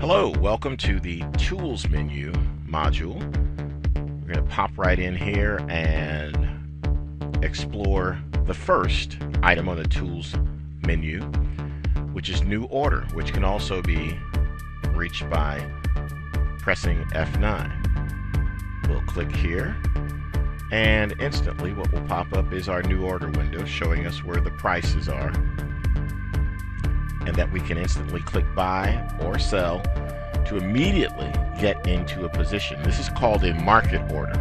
Hello, welcome to the Tools menu module. We're going to pop right in here and explore the first item on the Tools menu, which is New Order, which can also be reached by pressing F9. We'll click here, and instantly what will pop up is our New Order window showing us where the prices are, and that we can instantly click buy or sell to immediately get into a position. This is called a market order,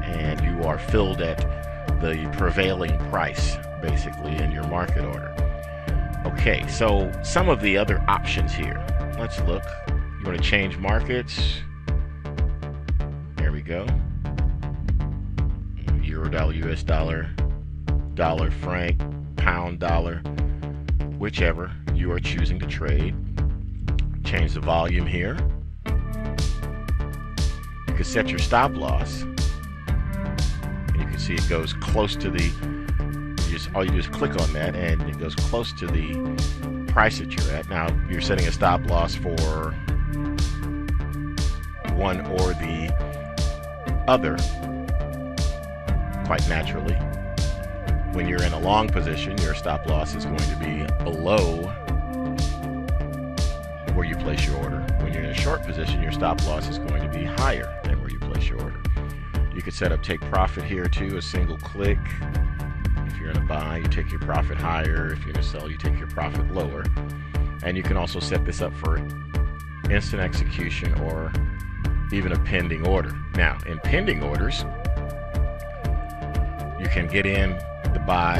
and you are filled at the prevailing price basically in your market order. Okay, so some of the other options here. Let's look. You want to change markets. There we go. Euro dollar, US dollar, dollar franc, pound dollar, whichever you are choosing to trade. Change the volume here. You can set your stop loss, and you can see it goes close to the, all you do is click on that and it goes close to the price that you're at. Now you're setting a stop loss for one or the other, quite naturally. When you're in a long position, your stop loss is going to be below where you place your order. When you're in a short position, your stop loss is going to be higher than where you place your order. You can set up take profit here too, a single click. If you're in a buy, you take your profit higher. If you're in a sell, you take your profit lower. And you can also set this up for instant execution or even a pending order. Now, in pending orders, you can get in the buy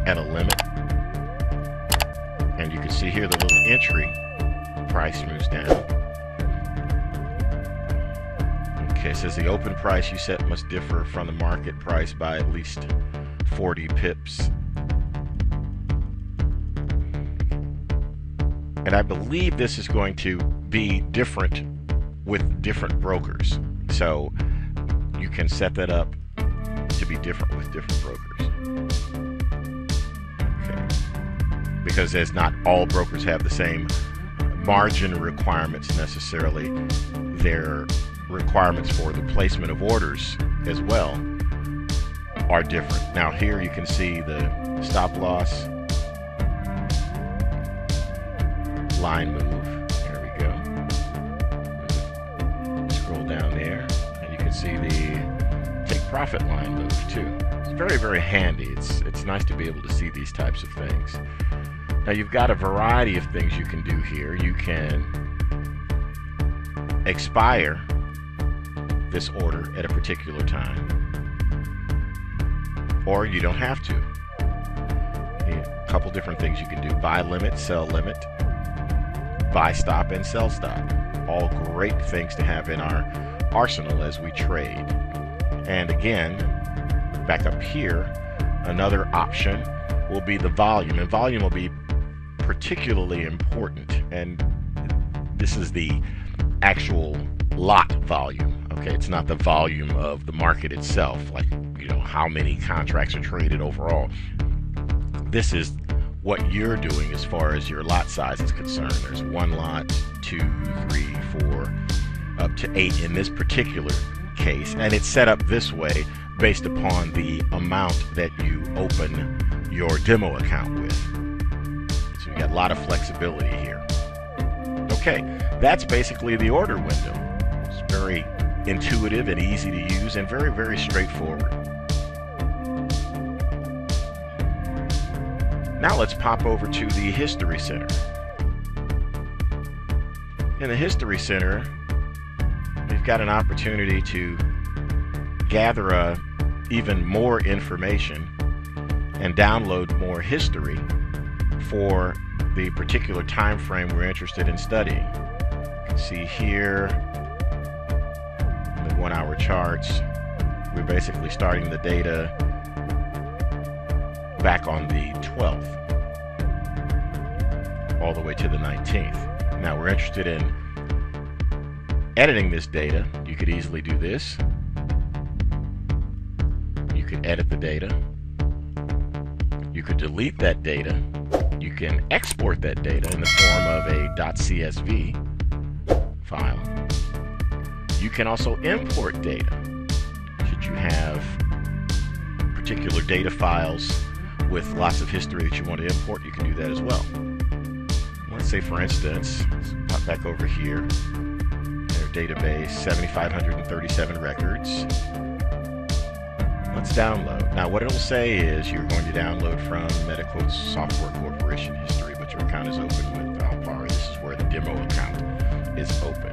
at a limit, and you can see here the little entry price moves down. Okay, it says the open price you set must differ from the market price by at least 40 pips. And I believe this is going to be different with different brokers. So you can set that up to be different with different brokers. Okay. Because as not all brokers have the same margin requirements necessarily, their requirements for the placement of orders as well are different. Now here you can see the stop loss line move. There we go. Scroll down there and you can see the take profit line move too. It's very, very handy. It's nice to be able to see these types of things. Now you've got a variety of things you can do here. You can expire this order at a particular time, or you don't have to. A couple different things you can do: buy limit, sell limit, buy stop, and sell stop. All great things to have in our arsenal as we trade. And again, back up here, another option will be the volume, and volume will be particularly important, and this is the actual lot volume. Okay, it's not the volume of the market itself, like, you know, how many contracts are traded overall. This is what you're doing as far as your lot size is concerned. There's 1 lot, 2, 3, 4, up to 8 in this particular case, and it's set up this way based upon the amount that you open your demo account with. So you got a lot of flexibility here. Okay, that's basically the order window. It's very intuitive and easy to use and very, very straightforward. Now let's pop over to the History Center. In the History Center, we've got an opportunity to gather even more information and download more history for the particular time frame we're interested in studying. You can see here the 1 hour charts. We're basically starting the data back on the 12th all the way to the 19th. Now we're interested in editing this data. You could easily do this. You could edit the data. You could delete that data. You can export that data in the form of a .csv. file. You can also import data. Should you have particular data files with lots of history that you want to import, you can do that as well. Let's say, for instance, let's pop back over here, their database, 7,537 records. Let's download. Now what it'll say is you're going to download from MetaQuote Software Corporation history, but your account is open with Alpari. This is where the demo account is open.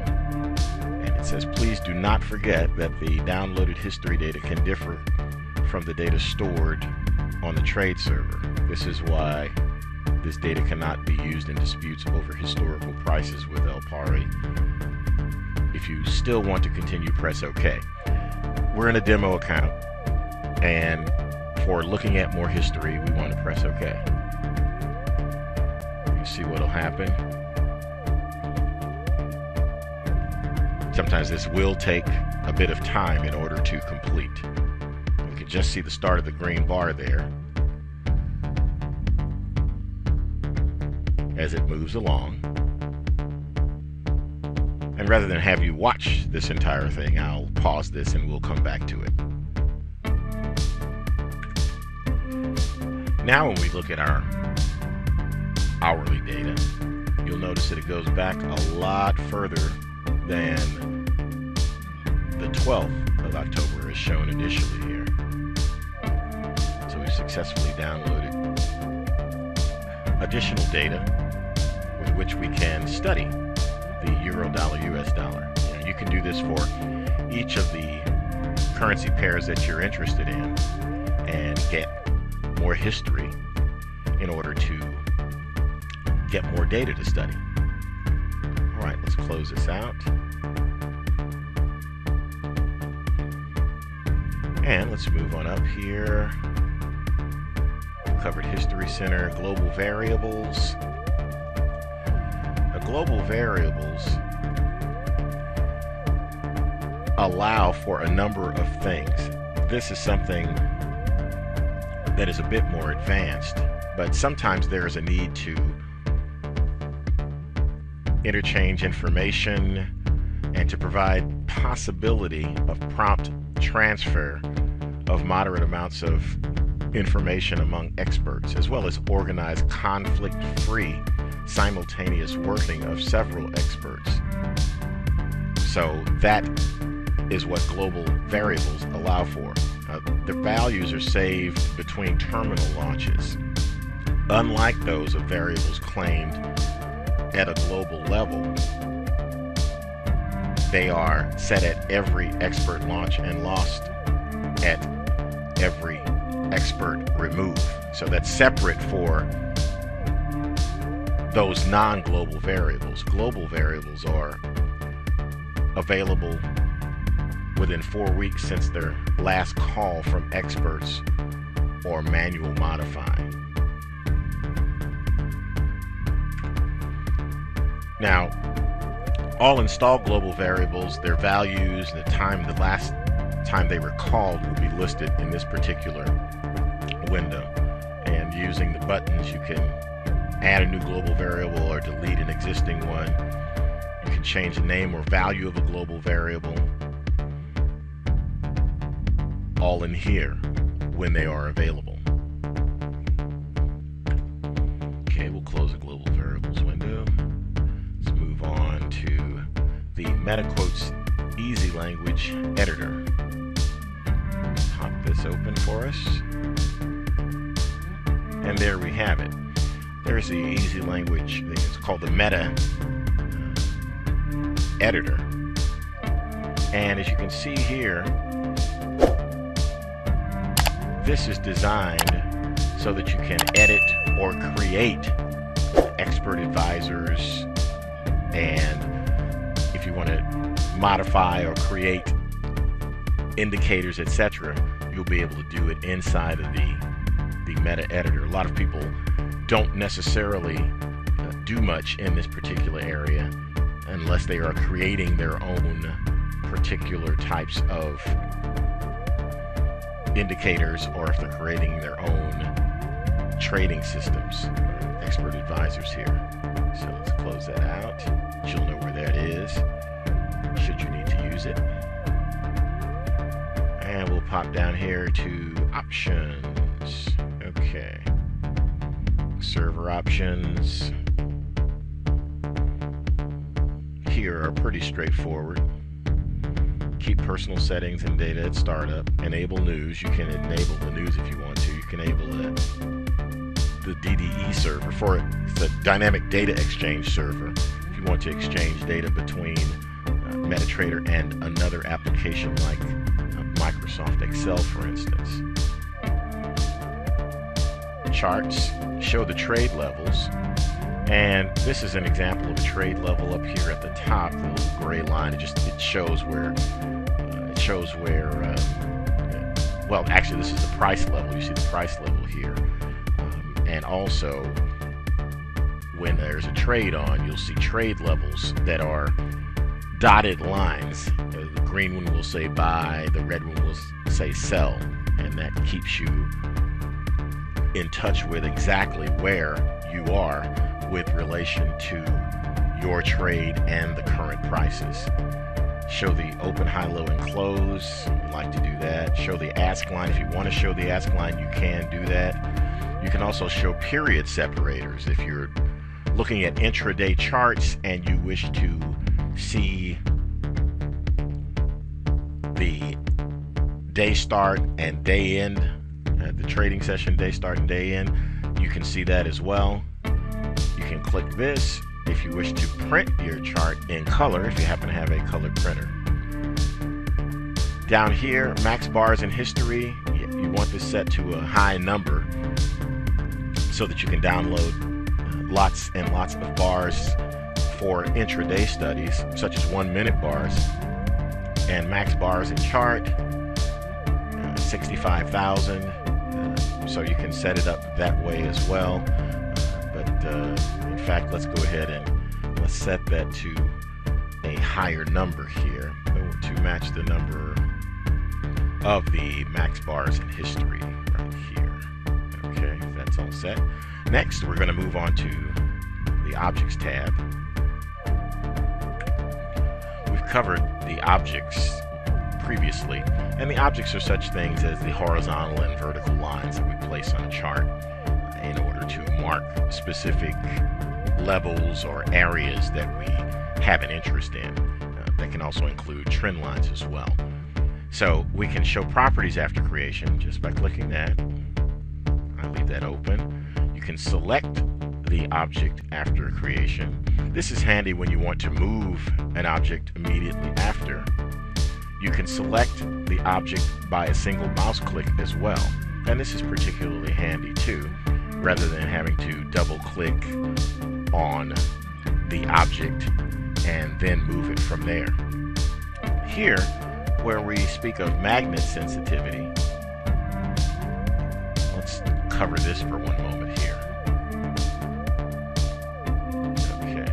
And it says, please do not forget that the downloaded history data can differ from the data stored on the trade server. This is why this data cannot be used in disputes over historical prices with Alpari. If you still want to continue, press OK. We're in a demo account, and for looking at more history, we want to press OK. You see what'll happen. Sometimes this will take a bit of time in order to complete. You can just see the start of the green bar there as it moves along. And rather than have you watch this entire thing, I'll pause this and we'll come back to it. Now when we look at our hourly data, you'll notice that it goes back a lot further than the 12th of October as shown initially here. So we've successfully downloaded additional data with which we can study the euro, dollar, US dollar. You can do this for each of the currency pairs that you're interested in and get more history in order to get more data to study. All right, let's close this out. And let's move on up here. Covered History Center, Global Variables. The global variables allow for a number of things. This is something that is a bit more advanced, but sometimes there is a need to interchange information and to provide possibility of prompt transfer of moderate amounts of information among experts, as well as organize conflict-free simultaneous working of several experts. So that is what global variables allow for. The values are saved between terminal launches. Unlike those of variables claimed at a global level, they are set at every expert launch and lost at every expert remove. So that's separate for those non-global variables. Global variables are available within 4 weeks since their last call from experts or manual modifying. Now, all installed global variables, their values, the last time they were called will be listed in this particular window. And using the buttons, you can add a new global variable or delete an existing one. You can change the name or value of a global variable, all in here when they are available. Okay, we'll close the global variables window. Let's move on to the MetaQuote's Easy Language Editor. Pop this open for us. And there we have it. There's the Easy Language, it's called the Meta Editor. And as you can see here, this is designed so that you can edit or create expert advisors, and if you want to modify or create indicators, etc., you'll be able to do it inside of the meta editor. A lot of people don't necessarily do much in this particular area unless they are creating their own particular types of indicators, or if they're creating their own trading systems. Expert advisors here. So let's close that out. You'll know where that is. should you need to use it. And we'll pop down here to options. Okay. Server options here are pretty straightforward. Keep personal settings and data at startup. Enable news. You can enable the news if you want to. You can enable the DDE server for it. It's a dynamic data exchange server. If you want to exchange data between MetaTrader and another application like Microsoft Excel, for instance. Charts show the trade levels, and this is an example of a trade level up here at the top. The little gray line, it shows where well, actually this is the price level. You see the price level here, and also when there's a trade on, you'll see trade levels that are dotted lines. The green one will say buy, the red one will say sell, and that keeps you in touch with exactly where you are with relation to your trade and the current prices. Show the open, high, low, and close. You'd like to do that. Show the ask line. If you want to show the ask line, you can do that. You can also show period separators. If you're looking at intraday charts and you wish to see the day start and day end, the trading session day start and day end, you can see that as well. You can click this if you wish to print your chart in color, if you happen to have a color printer. Down here, max bars in history, you want this set to a high number so that you can download lots and lots of bars for intraday studies, such as 1-minute bars. And max bars in chart, 65,000. So you can set it up that way as well. In fact, let's go ahead and let's set that to a higher number here to match the number of the max bars in history right here. Okay, that's all set. Next, we're going to move on to the Objects tab. We've covered the objects previously, and the objects are such things as the horizontal and vertical lines that we place on a chart in order to mark specific levels or areas that we have an interest in. That can also include trend lines as well. So we can show properties after creation just by clicking that. I'll leave that open. You can select the object after creation. This is handy when you want to move an object immediately after. You can select the object by a single mouse click as well. And this is particularly handy too, rather than having to double click on the object and then move it from there. Here, where we speak of magnet sensitivity, let's cover this for one moment here. Okay,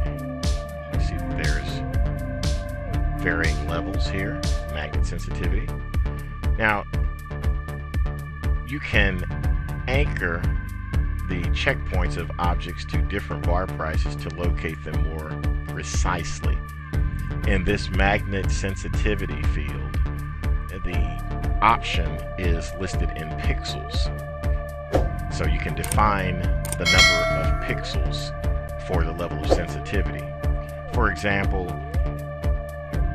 you see that there's varying levels here, magnet sensitivity. Now, you can anchor the checkpoints of objects to different bar prices to locate them more precisely. In this magnet sensitivity field, the option is listed in pixels. So you can define the number of pixels for the level of sensitivity. For example,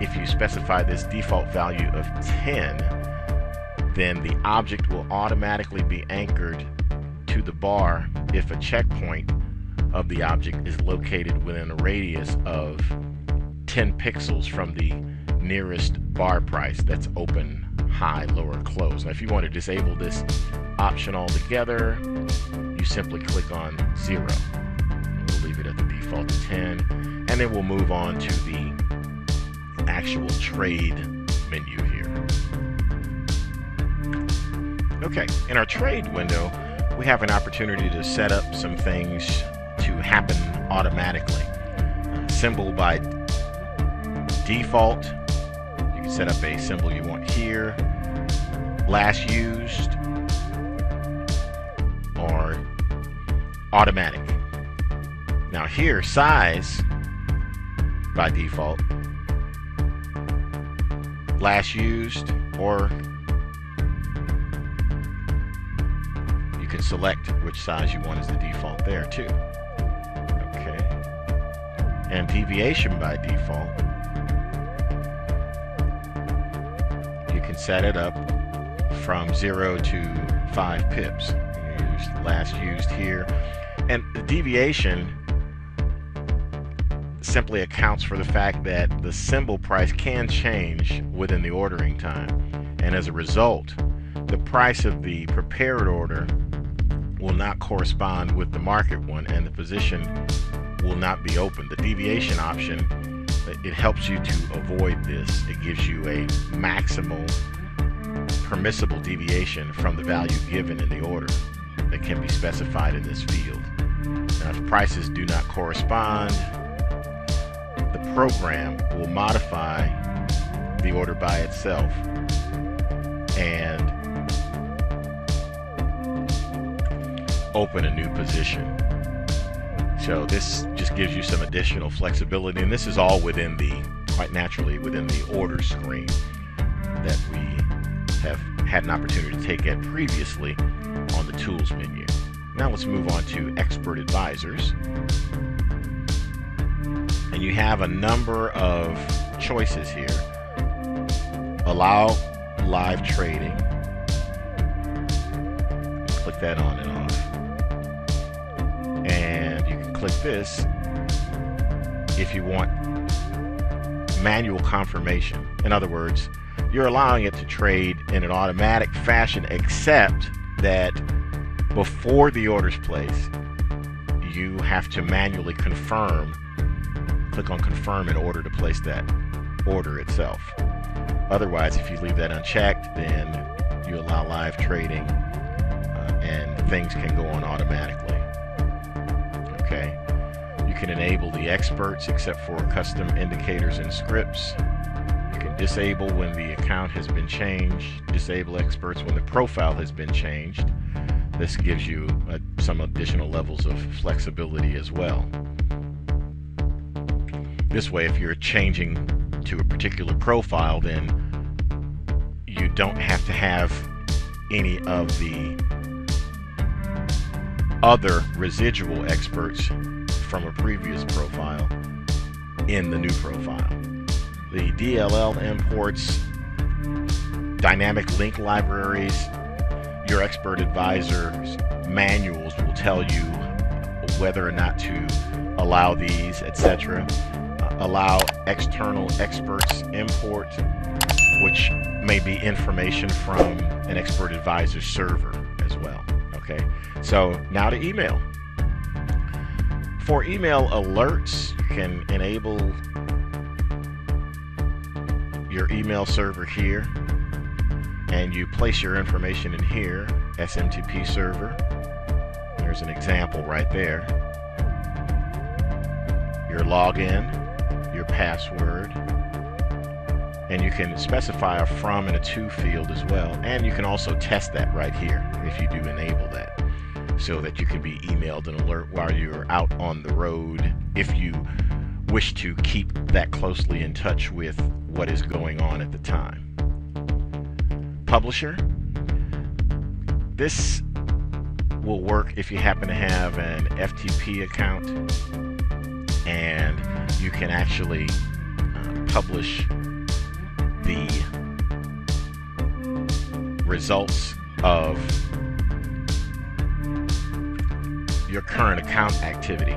if you specify this default value of 10, then the object will automatically be anchored to the bar if a checkpoint of the object is located within a radius of 10 pixels from the nearest bar price that's open, high, lower, close. Now if you want to disable this option altogether, you simply click on 0. We'll leave it at the default of 10, and then we'll move on to the actual trade menu here. Okay, in our trade window, we have an opportunity to set up some things to happen automatically. Symbol by default, you can set up a symbol you want here, last used, or automatic. Now here, size by default, last used, or you can select which size you want as the default there too. Okay. And deviation by default, you can set it up from 0 to 5 pips. Use last used here. And the deviation simply accounts for the fact that the symbol price can change within the ordering time, and as a result, the price of the prepared order will not correspond with the market one, and the position will not be open. The deviation option, it helps you to avoid this. It gives you a maximal permissible deviation from the value given in the order that can be specified in this field. Now, if prices do not correspond, the program will modify the order by itself and open a new position. So this just gives you some additional flexibility, and this is all within quite naturally within the order screen that we have had an opportunity to take at previously on the tools menu. Now let's move on to expert advisors. And you have a number of choices here. Allow live trading. Click that on and off. And you can click this if you want manual confirmation. In other words, you're allowing it to trade in an automatic fashion, except that before the order's placed, you have to manually confirm. Click on confirm in order to place that order itself. Otherwise, if you leave that unchecked, then you allow live trading and things can go on automatically. Okay. You can enable the experts except for custom indicators and scripts. You can disable when the account has been changed, disable experts when the profile has been changed. This gives you some additional levels of flexibility as well. This way, if you're changing to a particular profile, then you don't have to have any of the other residual experts from a previous profile in the new profile. The DLL imports, dynamic link libraries, your expert advisor's manuals will tell you whether or not to allow these, etc. Allow external experts import, which may be information from an expert advisor server as well. Okay, so now to email. For email alerts, you can enable your email server here, and you place your information in here, SMTP server. There's an example right there. Your login, your password, and you can specify a from and a to field as well, and you can also test that right here if you do enable that, so that you can be emailed an alert while you're out on the road if you wish to keep that closely in touch with what is going on at the time. Publisher, this will work if you happen to have an FTP account, and you can actually publish the results of your current account activity.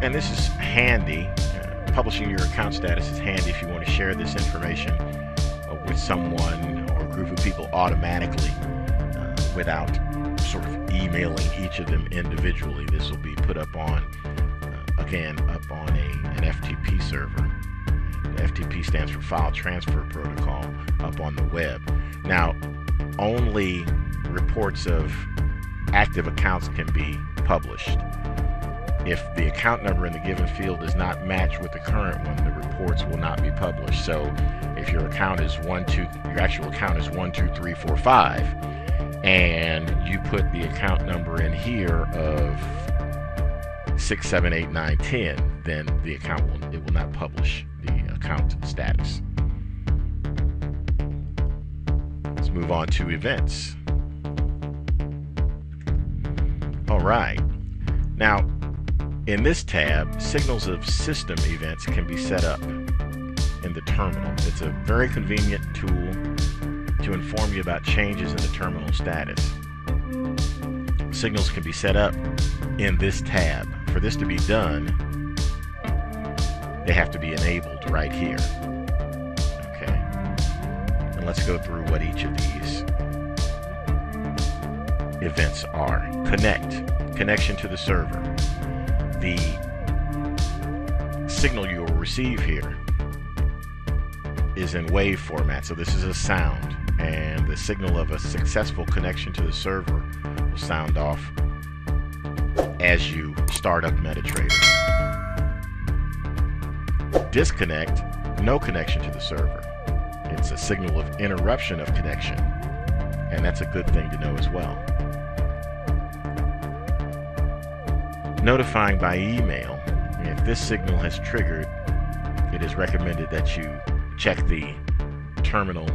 And this is handy. Publishing your account status is handy if you want to share this information with someone or a group of people automatically without sort of emailing each of them individually. This will be put up on, again, up on an FTP server. The FTP stands for File Transfer Protocol, up on the web. Now, only reports of active accounts can be published. If the account number in the given field does not match with the current one, the reports will not be published. So if your account is your actual account is 1, 2, 3, 4, 5, and you put the account number in here of 6, 7, 8, 9, 10, then the account will not publish the account status. Let's move on to events. All right. Now, in this tab, signals of system events can be set up in the terminal. It's a very convenient tool to inform you about changes in the terminal status. Signals can be set up in this tab. For this to be done, they have to be enabled right here. Okay. And let's go through what each of these events are. Connection to the server. The signal you will receive here is in wave format, so this is a sound, and the signal of a successful connection to the server will sound off as you start up MetaTrader. Disconnect, no connection to the server. It's a signal of interruption of connection, and that's a good thing to know as well. Notifying by email. If this signal has triggered, it is recommended that you check the terminal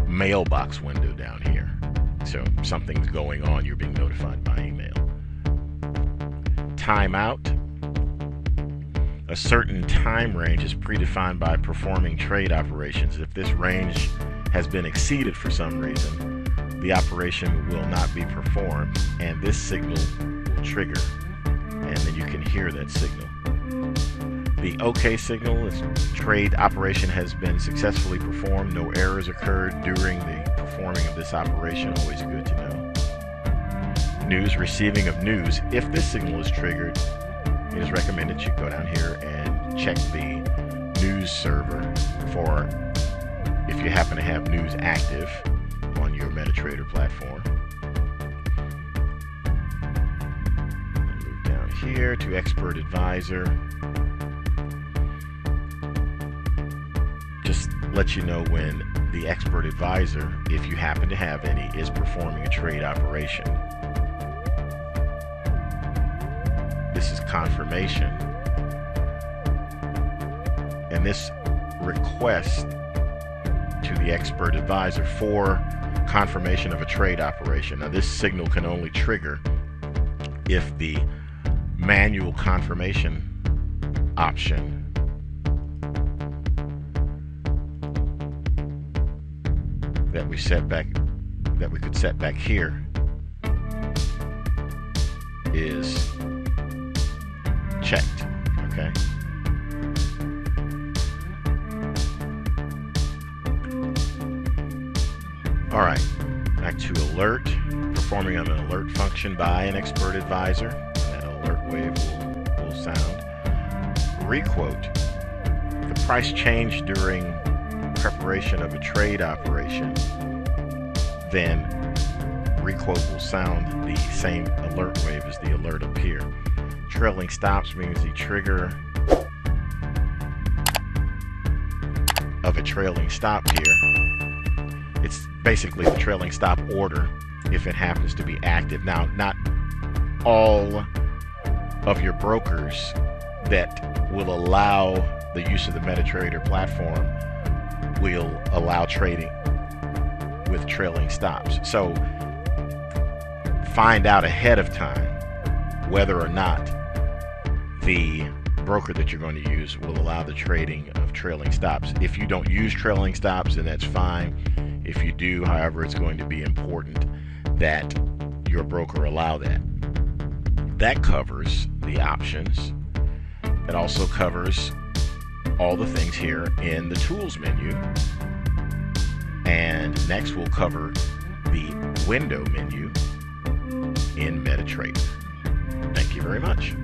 mailbox window down here. So something's going on, you're being notified by email. Timeout. A certain time range is predefined by performing trade operations. If this range has been exceeded for some reason, the operation will not be performed, and this signal will trigger, and then you can hear that signal. The OK signal is trade operation has been successfully performed. No errors occurred during the performing of this operation. Always good to know. News, receiving of news. If this signal is triggered, it is recommended you go down here and check the news server for if you happen to have news active on your MetaTrader platform. Move down here to Expert Advisor. Just let you know when the Expert Advisor, if you happen to have any, is performing a trade operation. This is confirmation, and this request to the Expert Advisor for confirmation of a trade operation. Now, this signal can only trigger if the manual confirmation option that we could set back here is checked. Okay. All right, back to alert. Performing an alert function by an Expert Advisor. That alert wave will sound. Requote. The price change during preparation of a trade operation, then requote will sound the same alert wave as the alert up here. Trailing stops means the trigger of a trailing stop here. It's basically the trailing stop order if it happens to be active. Now, not all of your brokers that will allow the use of the MetaTrader platform will allow trading with trailing stops. So find out ahead of time whether or not the broker that you're going to use will allow the trading of trailing stops. If you don't use trailing stops, then that's fine. If you do, however, it's going to be important that your broker allow that. That covers the options. It also covers all the things here in the tools menu, and next we'll cover the window menu in MetaTrader. Thank you very much.